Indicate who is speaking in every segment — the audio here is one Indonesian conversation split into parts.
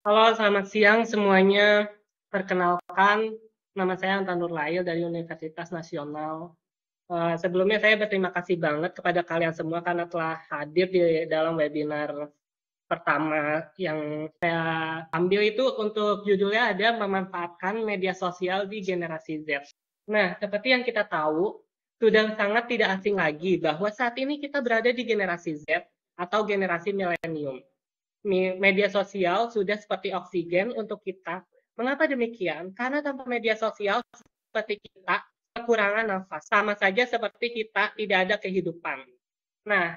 Speaker 1: Halo, selamat siang semuanya. Perkenalkan, nama saya Anton Nurlail dari Universitas Nasional. Sebelumnya saya berterima kasih banget kepada kalian semua karena telah hadir di dalam webinar pertama yang saya ambil itu untuk judulnya ada memanfaatkan media sosial di generasi Z. Nah, seperti yang kita tahu, sudah sangat tidak asing lagi bahwa saat ini kita berada di generasi Z atau generasi milenium. Media sosial sudah seperti oksigen untuk kita. Mengapa demikian? Karena tanpa media sosial seperti kita kekurangan nafas. Sama saja seperti kita tidak ada kehidupan. Nah,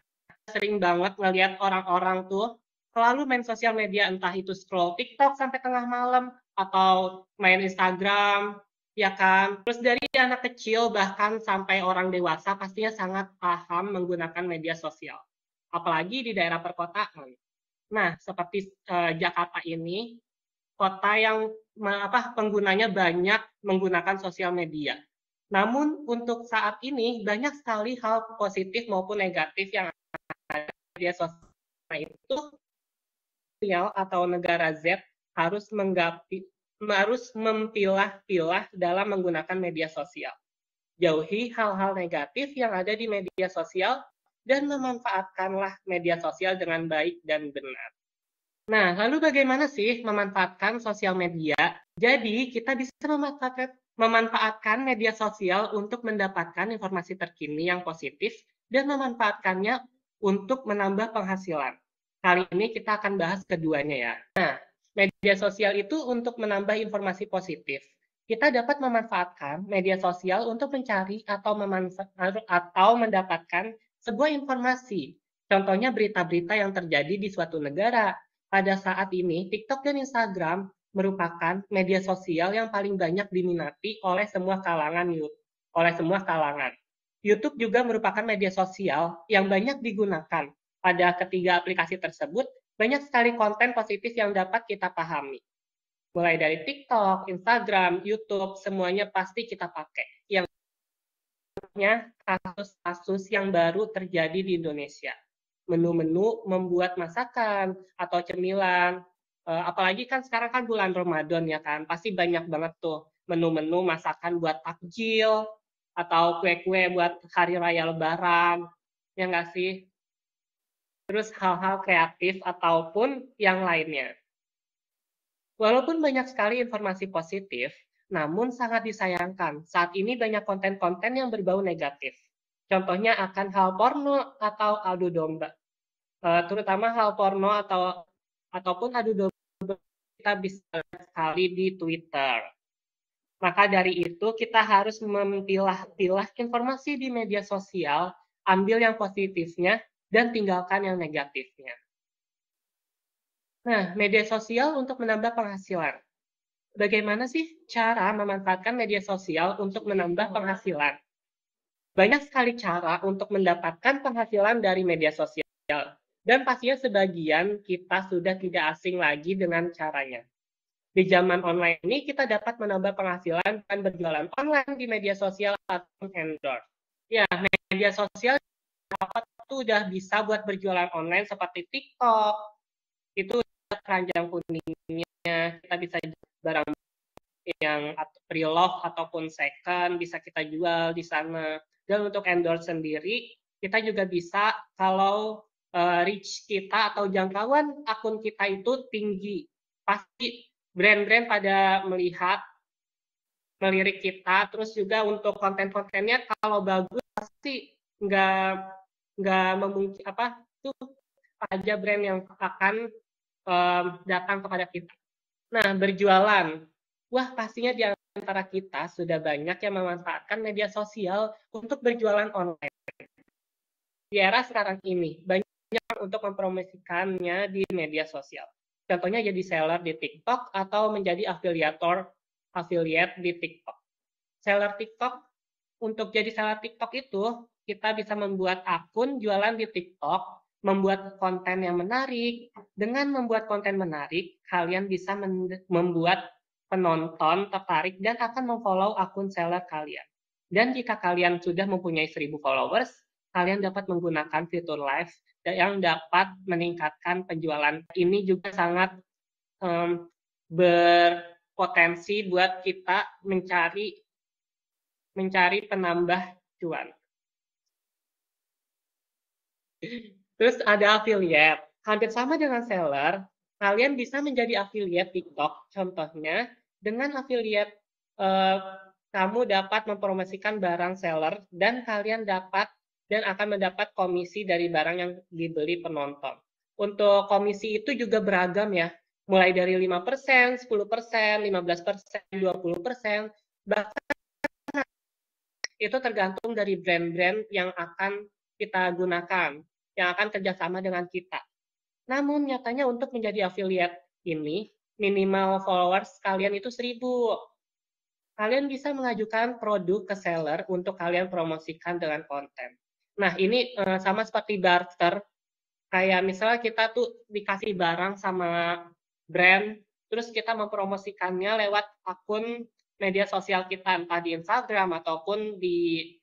Speaker 1: sering banget ngelihat orang-orang tuh selalu main sosial media, entah itu scroll TikTok sampai tengah malam atau main Instagram, ya kan? Terus dari anak kecil bahkan sampai orang dewasa pastinya sangat paham menggunakan media sosial. Apalagi di daerah perkotaan. Nah, seperti Jakarta ini, kota yang penggunanya banyak menggunakan sosial media. Namun untuk saat ini banyak sekali hal positif maupun negatif yang ada di media sosial. Nah, itu atau negara Z harus memilah-pilah dalam menggunakan media sosial. Jauhi hal-hal negatif yang ada di media sosial dan memanfaatkanlah media sosial dengan baik dan benar. Nah, lalu bagaimana sih memanfaatkan sosial media? Jadi, kita bisa memanfaatkan media sosial untuk mendapatkan informasi terkini yang positif dan memanfaatkannya untuk menambah penghasilan. Kali ini kita akan bahas keduanya ya. Nah, media sosial itu untuk menambah informasi positif. Kita dapat memanfaatkan media sosial untuk mencari atau mendapatkan sebuah informasi. Contohnya berita-berita yang terjadi di suatu negara. Pada saat ini, TikTok dan Instagram merupakan media sosial yang paling banyak diminati oleh semua kalangan. YouTube juga merupakan media sosial yang banyak digunakan. Pada ketiga aplikasi tersebut, banyak sekali konten positif yang dapat kita pahami. Mulai dari TikTok, Instagram, YouTube, semuanya pasti kita pakai. Yang kasus-kasus yang baru terjadi di Indonesia. Menu-menu membuat masakan atau cemilan. Apalagi kan sekarang kan bulan Ramadan ya kan, pasti banyak banget tuh menu-menu masakan buat takjil atau kue-kue buat hari raya Lebaran, ya nggak sih? Terus hal-hal kreatif ataupun yang lainnya. Walaupun banyak sekali informasi positif, namun sangat disayangkan saat ini banyak konten-konten yang berbau negatif. Contohnya akan hal porno atau adu domba. Terutama hal porno ataupun adu domba kita bisa sekali di Twitter. Maka dari itu kita harus memilah-pilah informasi di media sosial, ambil yang positifnya dan tinggalkan yang negatifnya. Nah, media sosial untuk menambah penghasilan. Bagaimana sih cara memanfaatkan media sosial untuk menambah penghasilan? Banyak sekali cara untuk mendapatkan penghasilan dari media sosial. Dan pastinya sebagian kita sudah tidak asing lagi dengan caranya. Di zaman online ini kita dapat menambah penghasilan dan berjualan online di media sosial atau endorse. Ya, media sosial itu udah bisa buat berjualan online seperti TikTok. Itu keranjang kuningnya, kita bisa barang yang pre-love ataupun second bisa kita jual di sana. Dan untuk endorse sendiri, kita juga bisa kalau reach kita atau jangkauan akun kita itu tinggi, pasti brand-brand pada melirik kita. Terus juga untuk konten-kontennya kalau bagus pasti nggak memungkin tuh aja brand yang akan datang kepada kita. Nah, berjualan. Wah, pastinya di antara kita sudah banyak yang memanfaatkan media sosial untuk berjualan online. Di era sekarang ini, banyak untuk mempromosikannya di media sosial. Contohnya jadi seller di TikTok atau menjadi affiliate di TikTok. Seller TikTok, untuk jadi seller TikTok itu, kita bisa membuat akun jualan di TikTok, membuat konten yang menarik. Dengan membuat konten menarik, kalian bisa membuat penonton tertarik dan akan memfollow akun seller kalian. Dan jika kalian sudah mempunyai 1.000 followers, kalian dapat menggunakan fitur live yang dapat meningkatkan penjualan. Ini juga sangat berpotensi buat kita mencari penambah cuan. Terus ada affiliate. Hampir sama dengan seller, kalian bisa menjadi affiliate TikTok. Contohnya, dengan affiliate kamu dapat mempromosikan barang seller dan kalian akan mendapat komisi dari barang yang dibeli penonton. Untuk komisi itu juga beragam ya, mulai dari 5%, 10%, 15%, 20%, bahkan itu tergantung dari brand-brand yang akan kita gunakan, yang akan kerjasama dengan kita. Namun nyatanya untuk menjadi affiliate ini, minimal followers kalian itu 1000. Kalian bisa mengajukan produk ke seller untuk kalian promosikan dengan konten. Nah, ini sama seperti barter. Kayak misalnya kita tuh dikasih barang sama brand, terus kita mempromosikannya lewat akun media sosial kita, entah di Instagram ataupun di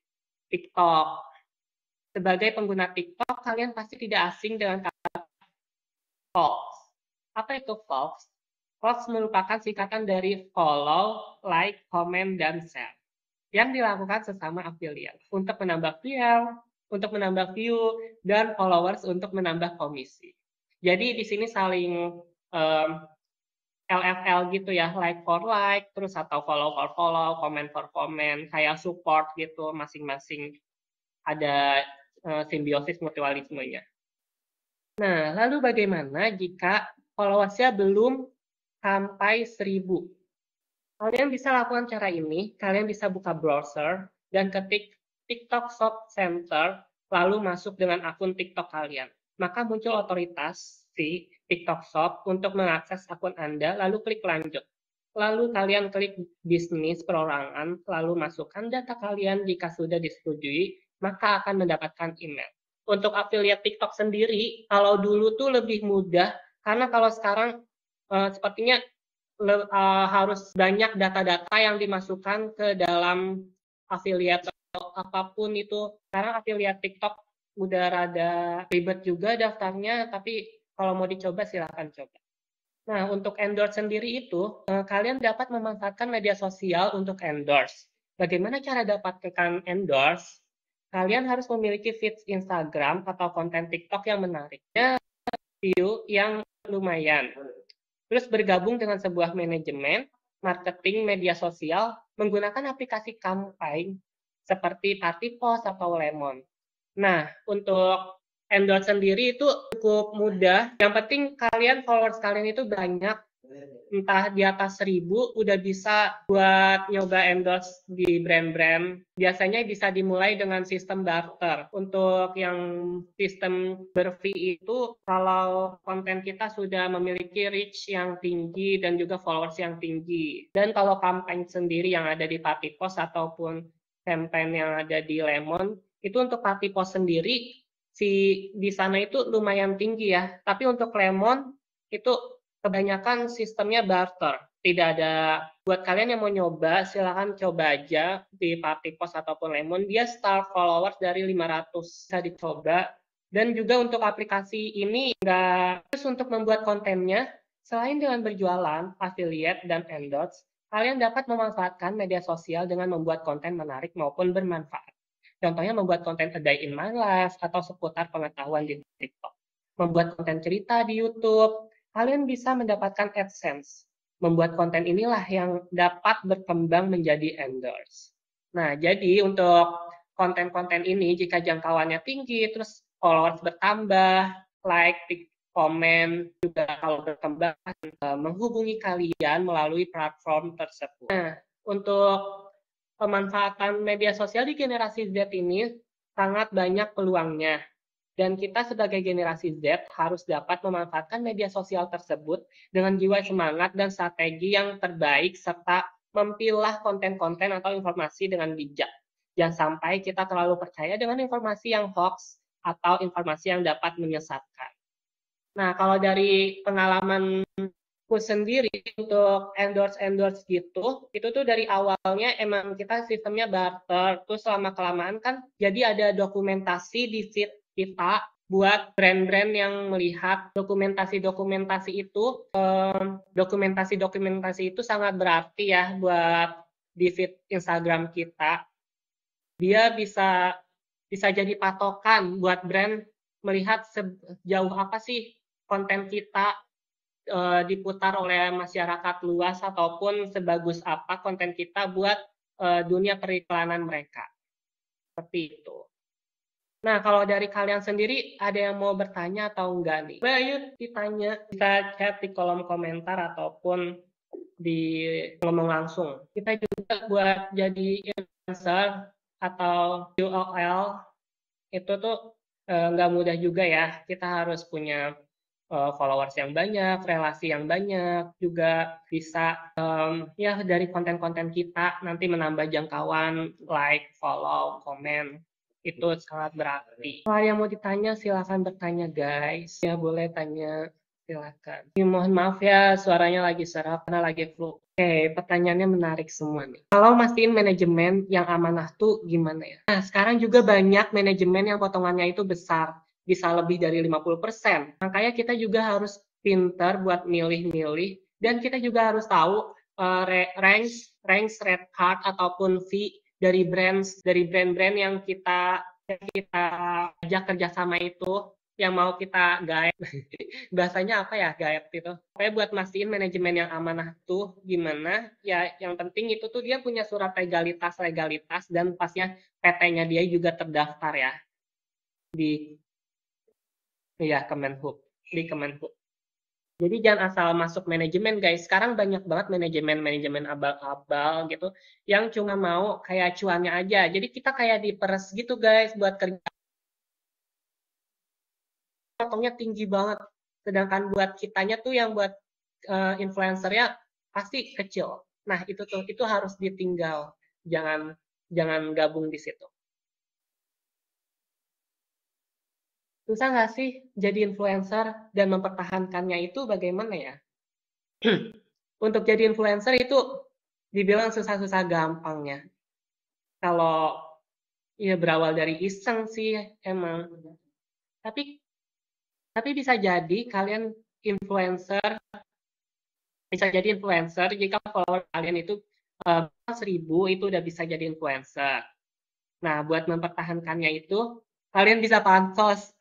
Speaker 1: TikTok. Sebagai pengguna TikTok, kalian pasti tidak asing dengan kata follows. Apa itu follows? Follows merupakan singkatan dari follow, like, comment, dan share yang dilakukan sesama affiliate untuk menambah view, dan followers untuk menambah komisi. Jadi di sini saling LFL gitu ya, like for like, terus atau follow for follow, comment for comment, kayak support gitu, masing-masing ada simbiosis mutualismenya. Nah, lalu bagaimana jika followersnya belum sampai 1000? Kalian bisa lakukan cara ini, kalian bisa buka browser dan ketik TikTok Shop Center, lalu masuk dengan akun TikTok kalian. Maka muncul otoritas si TikTok Shop untuk mengakses akun Anda, lalu klik lanjut. Lalu kalian klik bisnis perorangan, lalu masukkan data kalian jika sudah disetujui, maka akan mendapatkan email. Untuk affiliate TikTok sendiri, kalau dulu tuh lebih mudah, karena kalau sekarang sepertinya harus banyak data-data yang dimasukkan ke dalam affiliate atau apapun itu. Sekarang affiliate TikTok udah rada ribet juga daftarnya, tapi kalau mau dicoba silakan coba. Nah, untuk endorse sendiri itu, kalian dapat memanfaatkan media sosial untuk endorse. Bagaimana cara dapatkan endorse? Kalian harus memiliki feeds Instagram atau konten TikTok yang menarik. View yang lumayan. Terus bergabung dengan sebuah manajemen marketing media sosial menggunakan aplikasi campaign seperti Party Post atau Lemon. Nah, untuk endorse sendiri itu cukup mudah. Yang penting kalian followers kalian itu banyak, entah di atas 1000 udah bisa buat nyoba endorse di brand-brand. Biasanya bisa dimulai dengan sistem barter. Untuk yang sistem ber-fee itu kalau konten kita sudah memiliki reach yang tinggi dan juga followers yang tinggi. Dan kalau campaign sendiri yang ada di Party Post ataupun campaign yang ada di Lemon, itu untuk Party Post sendiri di sana itu lumayan tinggi ya. Tapi untuk Lemon itu kebanyakan sistemnya barter. Tidak ada, buat kalian yang mau nyoba, silahkan coba aja di Party Post ataupun Lemon. Dia start followers dari 500, bisa dicoba. Dan juga untuk aplikasi ini, terus untuk membuat kontennya, selain dengan berjualan, affiliate, dan endorse, kalian dapat memanfaatkan media sosial dengan membuat konten menarik maupun bermanfaat. Contohnya membuat konten A Day in My Life atau seputar pengetahuan di TikTok. Membuat konten cerita di YouTube, kalian bisa mendapatkan AdSense. Membuat konten inilah yang dapat berkembang menjadi endorse. Nah, jadi untuk konten-konten ini, jika jangkauannya tinggi, terus followers bertambah, like, komen, juga kalau berkembang, menghubungi kalian melalui platform tersebut. Nah, untuk pemanfaatan media sosial di generasi Z ini sangat banyak peluangnya. Dan kita sebagai generasi Z harus dapat memanfaatkan media sosial tersebut dengan jiwa semangat dan strategi yang terbaik serta memilah konten-konten atau informasi dengan bijak. Jangan sampai kita terlalu percaya dengan informasi yang hoax atau informasi yang dapat menyesatkan. Nah, kalau dari pengalamanku sendiri untuk endorse gitu, itu tuh dari awalnya emang kita sistemnya barter, terus lama-kelamaan kan jadi ada dokumentasi di feed kita buat brand-brand yang melihat dokumentasi-dokumentasi itu sangat berarti ya buat di feed Instagram kita. Dia bisa jadi patokan buat brand melihat sejauh apa sih konten kita diputar oleh masyarakat luas ataupun sebagus apa konten kita buat dunia periklanan mereka. Seperti itu. Nah, kalau dari kalian sendiri ada yang mau bertanya atau enggak nih? Ayo ditanya, bisa chat di kolom komentar ataupun di ngomong langsung. Kita juga buat jadi influencer atau KOL itu tuh nggak mudah juga ya. Kita harus punya followers yang banyak, relasi yang banyak, juga bisa ya dari konten-konten kita nanti menambah jangkauan, like, follow, komen, itu sangat berarti. Kalau yang mau ditanya silahkan bertanya guys, ya boleh tanya silakan. Mohon maaf ya suaranya lagi serap karena lagi flu. Oke, pertanyaannya menarik semua nih. Kalau mastiin manajemen yang amanah tuh gimana ya? Nah, sekarang juga banyak manajemen yang potongannya itu besar, bisa lebih dari 50%. Makanya kita juga harus pintar buat milih-milih, dan kita juga harus tahu ranks red card ataupun fee dari brand-brand yang kita ajak kerjasama itu, yang mau kita gaet. Bahasanya apa ya, gaet itu. Pokoknya buat mastiin manajemen yang amanah tuh gimana, ya yang penting itu tuh dia punya surat legalitas, dan pasnya PT-nya dia juga terdaftar ya di Kemenhub. Jadi jangan asal masuk manajemen guys. Sekarang banyak banget manajemen abal-abal gitu yang cuma mau kayak cuannya aja. Jadi kita kayak diperes gitu guys buat kerja. Potongnya tinggi banget. Sedangkan buat kitanya tuh yang buat influencernya pasti kecil. Nah, itu harus ditinggal. Jangan gabung di situ. Susah nggak sih jadi influencer dan mempertahankannya itu bagaimana ya? Untuk jadi influencer itu dibilang susah-susah gampangnya. Kalau ya berawal dari iseng sih emang. Tapi bisa jadi kalian influencer, jika follower kalian itu 1.000 itu udah bisa jadi influencer. Nah, buat mempertahankannya itu kalian bisa pansos.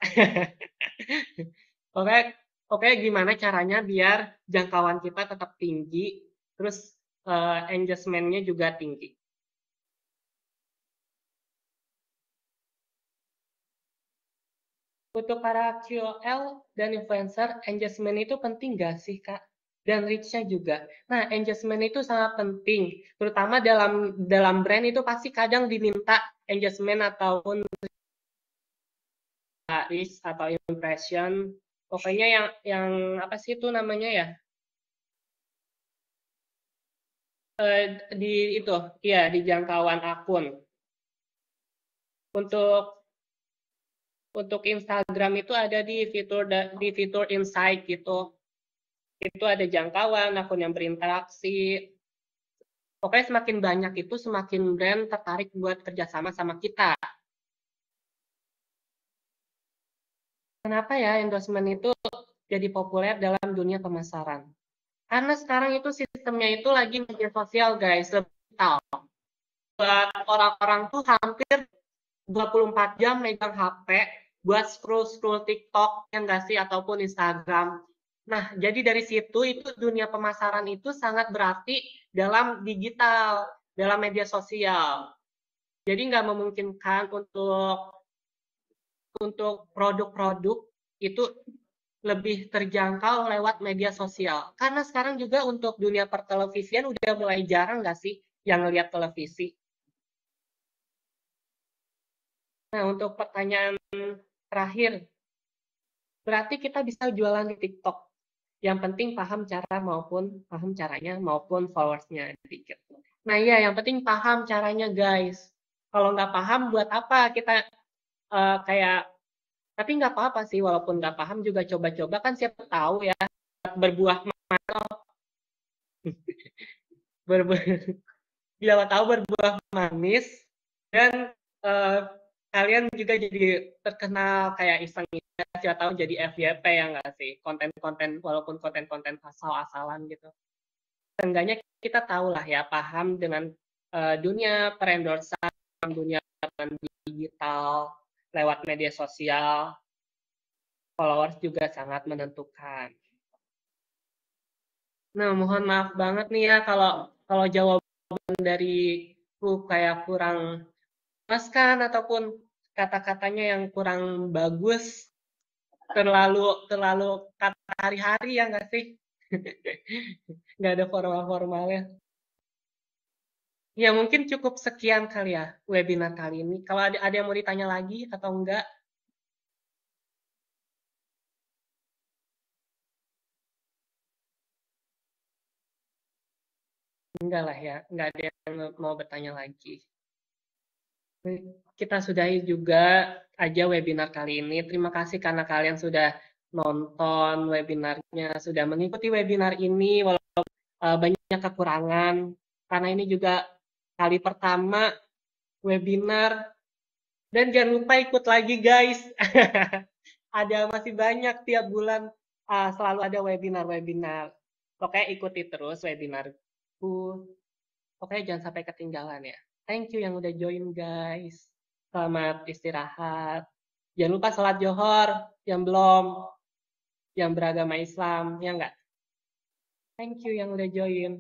Speaker 1: Oke, gimana caranya biar jangkauan kita tetap tinggi, terus engagement-nya juga tinggi. Untuk para KOL dan influencer, engagement itu penting nggak sih, Kak? Dan reach-nya juga. Nah, engagement itu sangat penting, terutama dalam brand itu pasti kadang diminta engagement ataupun reach atau impression. Pokoknya yang apa sih itu namanya ya? Di jangkauan akun. Untuk Instagram itu ada di fitur insight gitu. Itu ada jangkauan akun yang berinteraksi. Pokoknya semakin banyak itu semakin brand tertarik buat kerjasama sama kita. Kenapa ya endorsement itu jadi populer dalam dunia pemasaran? Karena sekarang itu sistemnya itu lagi media sosial guys, digital. Buat orang-orang tuh hampir 24 jam megang HP buat scroll TikTok yang nggak sih ataupun Instagram. Nah, jadi dari situ itu dunia pemasaran itu sangat berarti dalam digital, dalam media sosial. Jadi nggak memungkinkan untuk produk-produk itu lebih terjangkau lewat media sosial. Karena sekarang juga untuk dunia pertelevisian udah mulai jarang nggak sih yang lihat televisi. Nah, untuk pertanyaan terakhir, berarti kita bisa jualan di TikTok. Yang penting paham caranya maupun followersnya dikit. Nah iya, yang penting paham caranya guys. Kalau nggak paham buat apa kita kayak, tapi nggak apa-apa sih walaupun nggak paham juga coba-coba kan siapa tahu ya berbuah berbuah siapa tahu berbuah manis dan kalian juga jadi terkenal kayak iseng-iseng, siapa tahu jadi FYP ya nggak sih? Konten-konten, walaupun konten-konten asal-asalan gitu. Seenggaknya kita tahu lah ya, paham dengan dunia perendorsan, dunia digital, lewat media sosial, followers juga sangat menentukan. Nah, mohon maaf banget nih ya kalau jawaban dariku kayak kurang memuaskan ataupun kata-katanya yang kurang bagus, terlalu terlalu kata hari-hari ya nggak sih? Nggak ada formal-formalnya. Ya mungkin cukup sekian kali ya webinar kali ini. Kalau ada yang mau ditanya lagi atau enggak? Enggak lah ya, enggak ada yang mau bertanya lagi. Kita sudahi juga aja webinar kali ini. Terima kasih karena kalian sudah nonton webinarnya, sudah mengikuti webinar ini walaupun banyak kekurangan. Karena ini juga kali pertama webinar. Dan jangan lupa ikut lagi guys. Ada masih banyak tiap bulan selalu ada webinar-webinar. Pokoknya ikuti terus webinarku. Pokoknya jangan sampai ketinggalan ya. Thank you yang udah join guys. Selamat istirahat. Jangan lupa sholat johor yang belum, yang beragama Islam, ya enggak? Thank you yang udah join.